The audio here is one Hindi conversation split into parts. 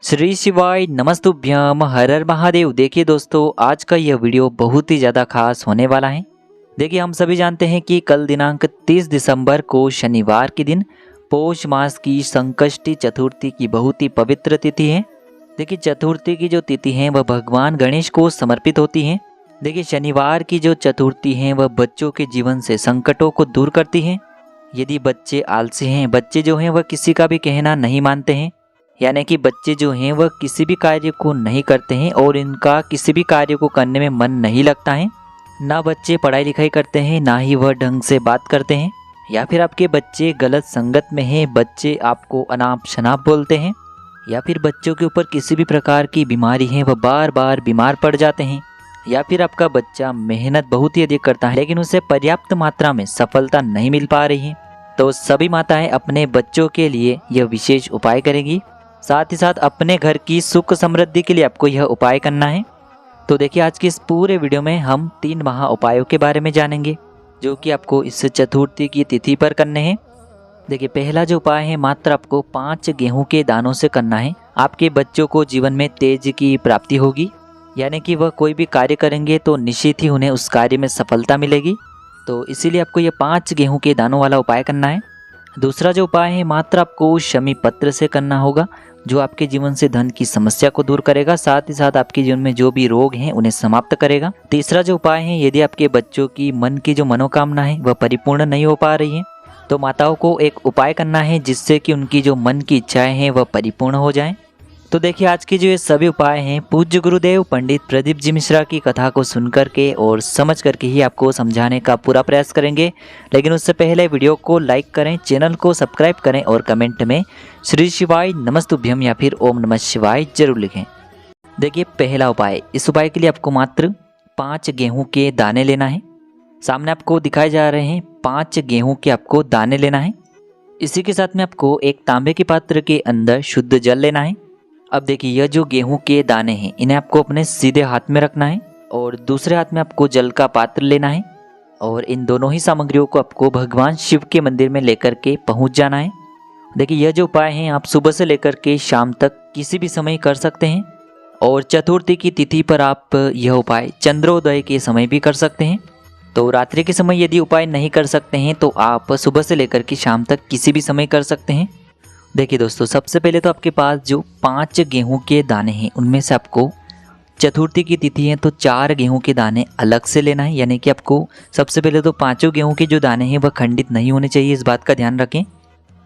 श्री शिवाय नमस्तुभ्यम हर हर महादेव। देखिए दोस्तों, आज का यह वीडियो बहुत ही ज़्यादा खास होने वाला है। देखिए, हम सभी जानते हैं कि कल दिनांक 30 दिसंबर को शनिवार के दिन पौष मास की संकष्टी चतुर्थी की बहुत ही पवित्र तिथि है। देखिए, चतुर्थी की जो तिथि है वह भगवान गणेश को समर्पित होती है। देखिए, शनिवार की जो चतुर्थी है वह बच्चों के जीवन से संकटों को दूर करती है। यदि बच्चे आलसी हैं, बच्चे जो हैं वह किसी का भी कहना नहीं मानते हैं, यानी कि बच्चे जो हैं वह किसी भी कार्य को नहीं करते हैं और इनका किसी भी कार्य को करने में मन नहीं लगता है। ना बच्चे पढ़ाई लिखाई करते हैं, ना ही वह ढंग से बात करते हैं। या फिर आपके बच्चे गलत संगत में हैं, बच्चे आपको अनाप शनाप बोलते हैं, या फिर बच्चों के ऊपर किसी भी प्रकार की बीमारी है, वह बार बार बीमार पड़ जाते हैं। या फिर आपका बच्चा मेहनत बहुत ही अधिक करता है लेकिन उसे पर्याप्त मात्रा में सफलता नहीं मिल पा रही है। तो सभी माताएं अपने बच्चों के लिए यह विशेष उपाय करेंगी। साथ ही साथ अपने घर की सुख समृद्धि के लिए आपको यह उपाय करना है। तो देखिए, आज की इस पूरे वीडियो में हम 3 महा उपायों के बारे में जानेंगे जो कि आपको इस चतुर्थी की तिथि पर करने हैं। देखिए, पहला जो उपाय है मात्र आपको 5 गेहूं के दानों से करना है। आपके बच्चों को जीवन में तेज की प्राप्ति होगी, यानी कि वह कोई भी कार्य करेंगे तो निश्चित ही उन्हें उस कार्य में सफलता मिलेगी। तो इसीलिए आपको ये 5 गेहूं के दानों वाला उपाय करना है। दूसरा जो उपाय है मात्र आपको शमी पत्र से करना होगा, जो आपके जीवन से धन की समस्या को दूर करेगा, साथ ही साथ आपके जीवन में जो भी रोग हैं उन्हें समाप्त करेगा। तीसरा जो उपाय है, यदि आपके बच्चों की मन की जो मनोकामना है वह परिपूर्ण नहीं हो पा रही है तो माताओं को एक उपाय करना है जिससे कि उनकी जो मन की इच्छाएं हैं वह परिपूर्ण हो जाएं। तो देखिए, आज के जो ये सभी उपाय हैं पूज्य गुरुदेव पंडित प्रदीप जी मिश्रा की कथा को सुन करके और समझ करके ही आपको समझाने का पूरा प्रयास करेंगे। लेकिन उससे पहले वीडियो को लाइक करें, चैनल को सब्सक्राइब करें और कमेंट में श्री शिवाय नमस्तुभ्यम या फिर ओम नमः शिवाय जरूर लिखें। देखिए, पहला उपाय, इस उपाय के लिए आपको मात्र 5 गेहूं के दाने लेना है। सामने आपको दिखाए जा रहे हैं 5 गेहूं के आपको दाने लेना है। इसी के साथ में आपको एक तांबे के पात्र के अंदर शुद्ध जल लेना है। अब देखिए, यह जो गेहूं के दाने हैं इन्हें आपको अपने सीधे हाथ में रखना है और दूसरे हाथ में आपको जल का पात्र लेना है और इन दोनों ही सामग्रियों को आपको भगवान शिव के मंदिर में लेकर के पहुंच जाना है। देखिए, यह जो उपाय हैं आप सुबह से लेकर के शाम तक किसी भी समय कर सकते हैं और चतुर्थी की तिथि पर आप यह उपाय चंद्रोदय के समय भी कर सकते हैं। तो रात्रि के समय यदि उपाय नहीं कर सकते हैं तो आप सुबह से लेकर के शाम तक किसी भी समय कर सकते हैं। देखिए दोस्तों, सबसे पहले तो आपके पास जो 5 गेहूं के दाने हैं उनमें से आपको चतुर्थी की तिथि है तो 4 गेहूं के दाने अलग से लेना है, यानी कि आपको सबसे पहले तो 5 गेहूं के जो दाने हैं वह खंडित नहीं होने चाहिए, इस बात का ध्यान रखें।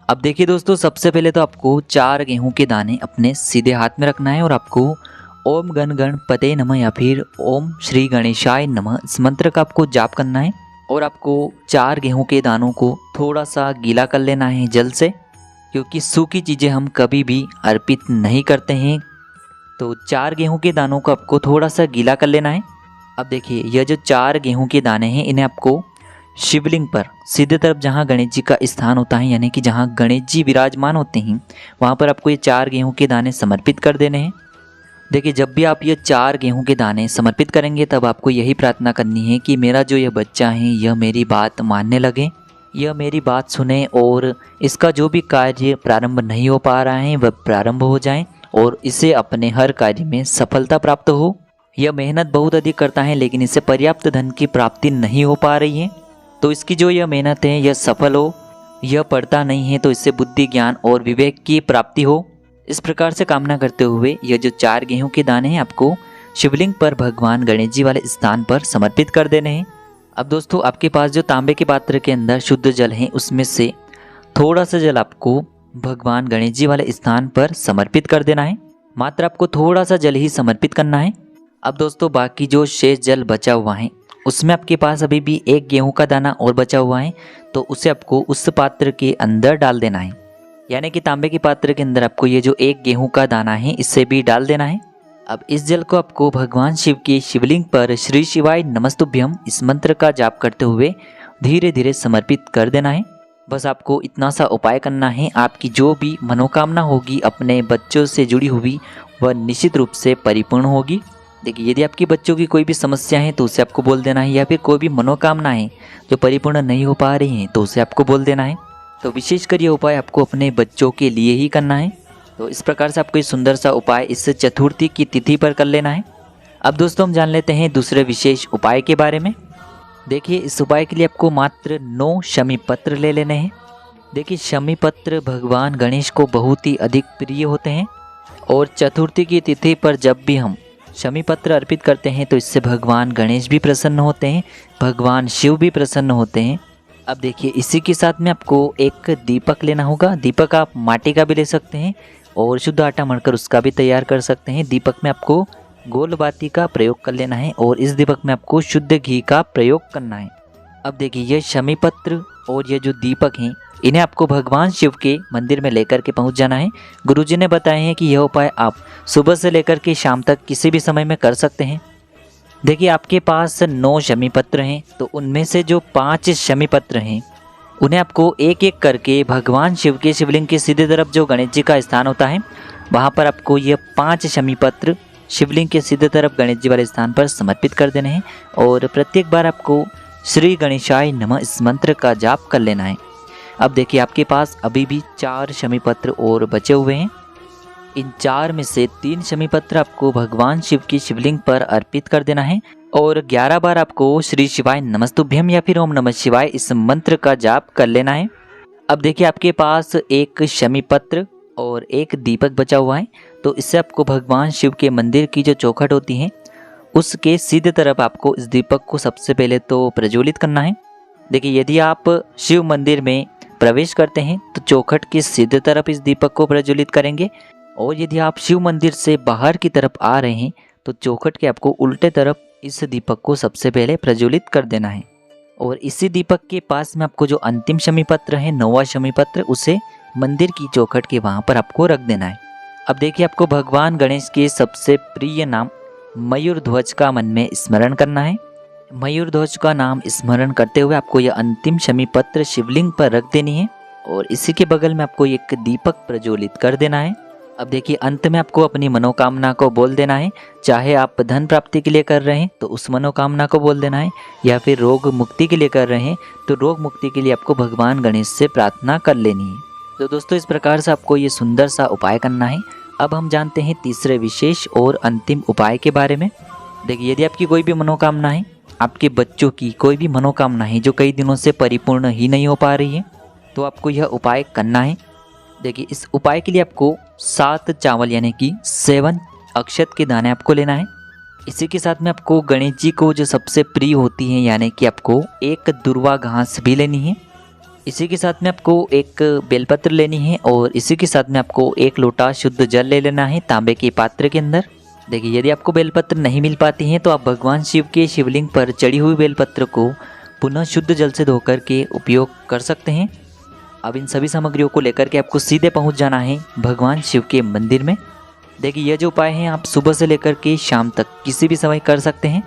अब देखिए दोस्तों, सबसे पहले तो आपको 4 गेहूं के दाने अपने सीधे हाथ में रखना है और आपको ओम गण गणपते नमः या फिर ओम श्री गणेशाय नमः इस मंत्र का आपको जाप करना है और आपको 4 गेहूं के दानों को थोड़ा सा गीला कर लेना है जल से, क्योंकि सूखी चीज़ें हम कभी भी अर्पित नहीं करते हैं। तो 4 गेहूं के दानों को आपको थोड़ा सा गीला कर लेना है। अब देखिए, यह जो 4 गेहूं के दाने हैं इन्हें आपको शिवलिंग पर सीधे तरफ जहां गणेश जी का स्थान होता है, यानी कि जहां गणेश जी विराजमान होते हैं वहां पर आपको ये 4 गेहूं के दाने समर्पित कर देने हैं। देखिए, जब भी आप ये 4 गेहूं के दाने समर्पित करेंगे तब आपको यही प्रार्थना करनी है कि मेरा जो यह बच्चा है यह मेरी बात मानने लगे, यह मेरी बात सुने और इसका जो भी कार्य प्रारंभ नहीं हो पा रहा है वह प्रारंभ हो जाए और इसे अपने हर कार्य में सफलता प्राप्त हो। यह मेहनत बहुत अधिक करता है लेकिन इसे पर्याप्त धन की प्राप्ति नहीं हो पा रही है, तो इसकी जो यह मेहनत है यह सफल हो। यह पढ़ता नहीं है तो इससे बुद्धि, ज्ञान और विवेक की प्राप्ति हो। इस प्रकार से कामना करते हुए यह जो 4 गेहूं के दाने हैं आपको शिवलिंग पर भगवान गणेश जी वाले स्थान पर समर्पित कर देने हैं। अब दोस्तों, आपके पास जो तांबे के पात्र के अंदर शुद्ध जल है उसमें से थोड़ा सा जल आपको भगवान गणेश जी वाले स्थान पर समर्पित कर देना है। मात्र आपको थोड़ा सा जल ही समर्पित करना है। अब दोस्तों, बाकी जो शेष जल बचा हुआ है उसमें आपके पास अभी भी 1 गेहूं का दाना और बचा हुआ है, तो उसे आपको उस पात्र के अंदर डाल देना है, यानी कि तांबे के पात्र के अंदर आपको ये जो 1 गेहूं का दाना है इसे भी डाल देना है। अब इस जल को आपको भगवान शिव की शिवलिंग पर श्री शिवाय नमस्तुभ्यम इस मंत्र का जाप करते हुए धीरे धीरे समर्पित कर देना है। बस आपको इतना सा उपाय करना है, आपकी जो भी मनोकामना होगी अपने बच्चों से जुड़ी हुई वह निश्चित रूप से परिपूर्ण होगी। देखिए, यदि आपकी बच्चों की कोई भी समस्या है तो उसे आपको बोल देना है, या फिर कोई भी मनोकामना है जो परिपूर्ण नहीं हो पा रही है तो उसे आपको बोल देना है। तो विशेषकर ये उपाय आपको अपने बच्चों के लिए ही करना है। तो इस प्रकार से आपको ये सुंदर सा उपाय इस चतुर्थी की तिथि पर कर लेना है। अब दोस्तों हम जान लेते हैं दूसरे विशेष उपाय के बारे में। देखिए इस उपाय के लिए आपको मात्र 9 शमी पत्र ले लेने हैं। देखिए शमी पत्र भगवान गणेश को बहुत ही अधिक प्रिय होते हैं और चतुर्थी की तिथि पर जब भी हम शमी पत्र अर्पित करते हैं तो इससे भगवान गणेश भी प्रसन्न होते हैं, भगवान शिव भी प्रसन्न होते हैं। अब देखिए इसी के साथ में आपको एक दीपक लेना होगा। दीपक आप माटी का भी ले सकते हैं और शुद्ध आटा मढ़कर उसका भी तैयार कर सकते हैं। दीपक में आपको गोल बाती का प्रयोग कर लेना है और इस दीपक में आपको शुद्ध घी का प्रयोग करना है। अब देखिए ये शमी पत्र और ये जो दीपक हैं इन्हें आपको भगवान शिव के मंदिर में लेकर के पहुंच जाना है। गुरुजी ने बताए हैं कि यह उपाय आप सुबह से लेकर के शाम तक किसी भी समय में कर सकते हैं। देखिए आपके पास 9 शमी पत्र हैं तो उनमें से जो 5 शमी पत्र हैं उन्हें आपको एक एक करके भगवान शिव के शिवलिंग के सीधे तरफ जो गणेश जी का स्थान होता है वहाँ पर आपको ये 5 शमी पत्र शिवलिंग के सीधे तरफ गणेश जी वाले स्थान पर समर्पित कर देने हैं और प्रत्येक बार आपको श्री गणेशाय नमः इस मंत्र का जाप कर लेना है। अब देखिए आपके पास अभी भी 4 शमी पत्र और बचे हुए हैं। इन 4 में से 3 शमी पत्र आपको भगवान शिव की शिवलिंग पर अर्पित कर देना है और 11 बार आपको श्री शिवाय नमस्तुभ्यम या फिर ओम नमः शिवाय इस मंत्र का जाप कर लेना है। अब देखिए आपके पास एक शमी पत्र और एक दीपक बचा हुआ है तो इससे आपको भगवान शिव के मंदिर की जो चौखट होती है उसके सीधे तरफ आपको इस दीपक को सबसे पहले तो प्रज्वलित करना है। देखिए यदि आप शिव मंदिर में प्रवेश करते हैं तो चौखट के सीधे तरफ इस दीपक को प्रज्वलित करेंगे और यदि आप शिव मंदिर से बाहर की तरफ आ रहे हैं तो चौखट के आपको उल्टे तरफ इस दीपक को सबसे पहले प्रज्वलित कर देना है और इसी दीपक के पास में आपको जो अंतिम शमी पत्र है 9वां शमी पत्र उसे मंदिर की चौखट के वहाँ पर आपको रख देना है। अब देखिए आपको भगवान गणेश के सबसे प्रिय नाम मयूर ध्वज का मन में स्मरण करना है। मयूर ध्वज का नाम स्मरण करते हुए आपको यह अंतिम शमी पत्र शिवलिंग पर रख देनी है और इसी के बगल में आपको एक दीपक प्रज्वलित कर देना है। अब देखिए अंत में आपको अपनी मनोकामना को बोल देना है। चाहे आप धन प्राप्ति के लिए कर रहे हैं तो उस मनोकामना को बोल देना है या फिर रोग मुक्ति के लिए कर रहे हैं तो रोग मुक्ति के लिए आपको भगवान गणेश से प्रार्थना कर लेनी है। तो दोस्तों इस प्रकार से आपको ये सुंदर सा उपाय करना है। अब हम जानते हैं तीसरे विशेष और अंतिम उपाय के बारे में। देखिए यदि आपकी कोई भी मनोकामना है, आपके बच्चों की कोई भी मनोकामना है जो कई दिनों से परिपूर्ण ही नहीं हो पा रही है तो आपको यह उपाय करना है। देखिए इस उपाय के लिए आपको 7 चावल यानी कि 7 अक्षत के दाने आपको लेना है। इसी के साथ में आपको गणेश जी को जो सबसे प्रिय होती है यानी कि आपको एक दुर्वा घास भी लेनी है। इसी के साथ में आपको एक बेलपत्र लेनी है और इसी के साथ में आपको 1 लोटा शुद्ध जल ले लेना है तांबे के पात्र के अंदर। देखिए यदि आपको बेलपत्र नहीं मिल पाती हैं तो आप भगवान शिव के शिवलिंग पर चढ़ी हुई बेलपत्र को पुनः शुद्ध जल से धोकर के उपयोग कर सकते हैं। अब इन सभी सामग्रियों को लेकर के आपको सीधे पहुंच जाना है भगवान शिव के मंदिर में। देखिए यह जो उपाय हैं आप सुबह से लेकर के शाम तक किसी भी समय कर सकते हैं।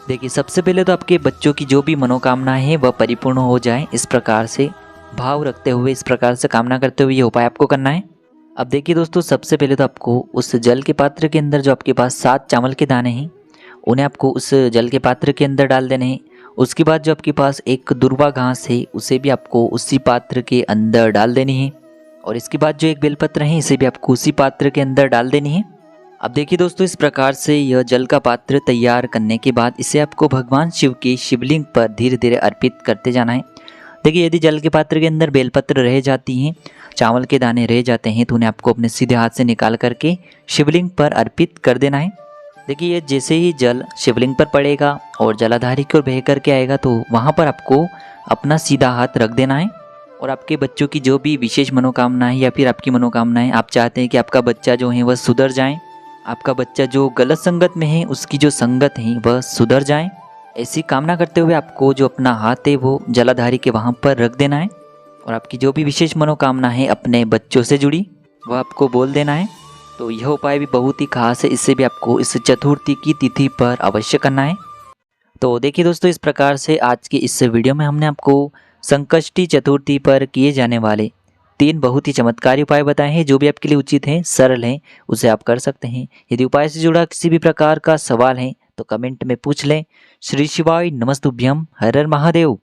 देखिए सबसे पहले तो आपके बच्चों की जो भी मनोकामना है वह परिपूर्ण हो जाए, इस प्रकार से भाव रखते हुए, इस प्रकार से कामना करते हुए ये उपाय आपको करना है। अब देखिए दोस्तों सबसे पहले तो आपको उस जल के पात्र के अंदर जो आपके पास 7 चावल के दाने हैं उन्हें आपको उस जल के पात्र के अंदर डाल देने हैं। उसके बाद जो आपके पास एक दुर्वा घास है उसे भी आपको उसी पात्र के अंदर डाल देनी है और इसके बाद जो एक बेलपत्र है इसे भी आपको उसी पात्र के अंदर डाल देनी है। अब देखिए दोस्तों इस प्रकार से यह जल का पात्र तैयार करने के बाद इसे आपको भगवान शिव के शिवलिंग पर धीरे धीरे अर्पित करते जाना है। देखिए यदि जल के पात्र के अंदर बेलपत्र रह जाती हैं, चावल के दाने रह जाते हैं तो उन्हें आपको अपने सीधे हाथ से निकाल करके शिवलिंग पर अर्पित कर देना है। देखिए ये जैसे ही जल शिवलिंग पर पड़ेगा और जलाधारी की ओर बह करके आएगा तो वहाँ पर आपको अपना सीधा हाथ रख देना है और आपके बच्चों की जो भी विशेष मनोकामना है या फिर आपकी मनोकामना है, आप चाहते हैं कि आपका बच्चा जो है वह सुधर जाए, आपका बच्चा जो गलत संगत में है उसकी जो संगत है वह सुधर जाए, ऐसी कामना करते हुए आपको जो अपना हाथ है वो जलाधारी के वहाँ पर रख देना है और आपकी जो भी विशेष मनोकामना है अपने बच्चों से जुड़ी वह आपको बोल देना है। तो यह उपाय भी बहुत ही खास है, इससे भी आपको इस चतुर्थी की तिथि पर अवश्य करना है। तो देखिए दोस्तों इस प्रकार से आज की इस वीडियो में हमने आपको संकष्टी चतुर्थी पर किए जाने वाले 3 बहुत ही चमत्कारी उपाय बताए हैं जो भी आपके लिए उचित हैं, सरल हैं, उसे आप कर सकते हैं। यदि उपाय से जुड़ा किसी भी प्रकार का सवाल है तो कमेंट में पूछ लें। श्री शिवाय नमस्तुभ्यम, हर हर महादेव।